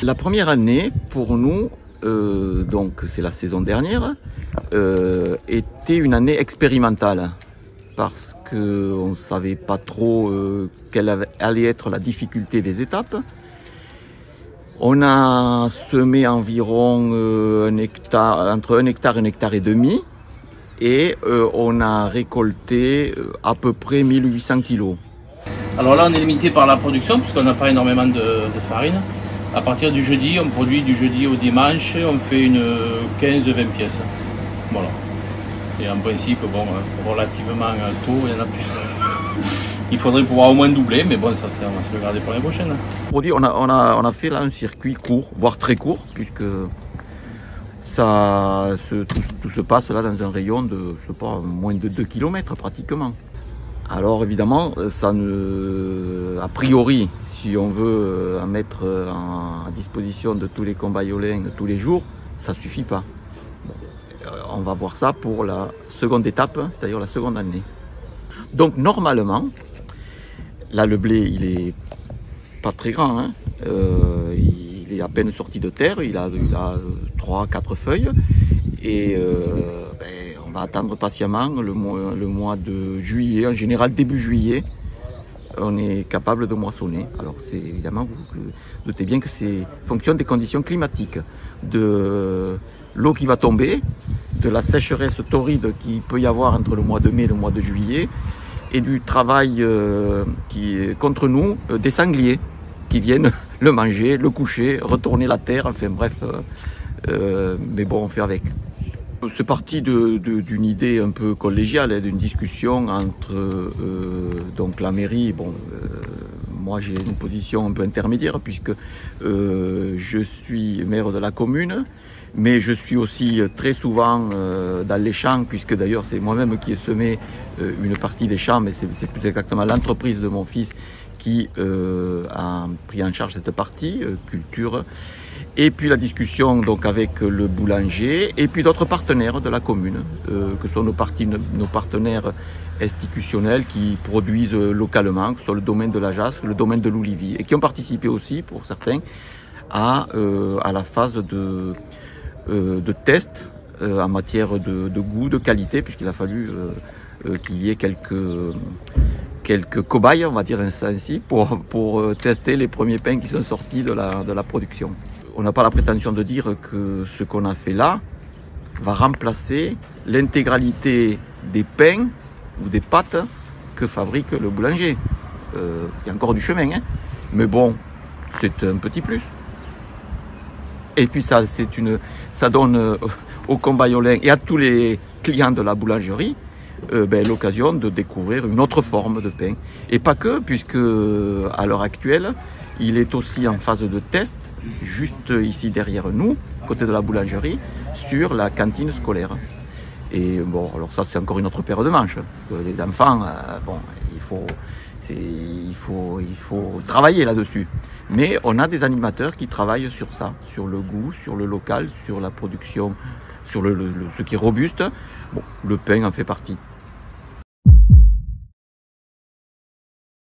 La première année, pour nous, donc c'est la saison dernière, était une année expérimentale parce qu'on ne savait pas trop quelle allait être la difficulté des étapes. On a semé environ entre 1 hectare et 1,5 hectare et on a récolté à peu près 1800 kilos. Alors là, on est limité par la production puisqu'on n'a pas énormément de farine. À partir du jeudi, on produit du jeudi au dimanche, on fait une 15-20 pièces. Voilà. Et en principe, bon, relativement tôt, il y en a plus. Il faudrait pouvoir au moins doubler, mais bon, ça, on va se le garder pour l'année prochaine. Aujourd'hui, on a fait là un circuit court, voire très court, puisque tout se passe là dans un rayon de, je sais pas, moins de 2 km pratiquement. Alors évidemment, a priori, si on veut en mettre à disposition de tous les combayolins tous les jours, ça suffit pas. Bon, on va voir ça pour la seconde étape, c'est-à-dire la seconde année. Donc normalement, là le blé il est pas très grand, hein. Il est à peine sorti de terre, il a 3-4 feuilles et on va attendre patiemment le mois de juillet, en général début juillet, on est capable de moissonner. Alors c'est évidemment, vous notez bien que c'est fonction des conditions climatiques, de l'eau qui va tomber, de la sécheresse torride qu'il peut y avoir entre le mois de mai et le mois de juillet, et du travail qui est contre nous des sangliers qui viennent le manger, le coucher, retourner la terre, enfin bref, mais bon, on fait avec. C'est parti d'une idée un peu collégiale, d'une discussion entre donc la mairie. Bon, moi j'ai une position un peu intermédiaire puisque je suis maire de la commune, mais je suis aussi très souvent dans les champs, puisque d'ailleurs c'est moi-même qui ai semé une partie des champs, mais c'est plus exactement l'entreprise de mon fils qui a pris en charge cette partie culture. Et puis la discussion donc avec le boulanger et puis d'autres partenaires de la commune, que sont nos partenaires institutionnels qui produisent localement, que ce soit le domaine de la Jasse, le domaine de l'Oulivie, et qui ont participé aussi, pour certains, à la phase de test en matière de goût, de qualité, puisqu'il a fallu qu'il y ait quelques cobayes, on va dire ainsi, pour tester les premiers pains qui sont sortis de la production. On n'a pas la prétention de dire que ce qu'on a fait là va remplacer l'intégralité des pains ou des pâtes que fabrique le boulanger. Il y a encore du chemin, hein, mais bon, c'est un petit plus. Et puis ça donne aux combayolins et à tous les clients de la boulangerie l'occasion de découvrir une autre forme de pain. Et pas que, puisque à l'heure actuelle, il est aussi en phase de test, juste ici derrière nous, côté de la boulangerie, sur la cantine scolaire. Et bon, alors ça c'est encore une autre paire de manches, parce que les enfants, il faut travailler là-dessus. Mais on a des animateurs qui travaillent sur ça, sur le goût, sur le local, sur la production, sur ce qui est robuste. Bon, le pain en fait partie.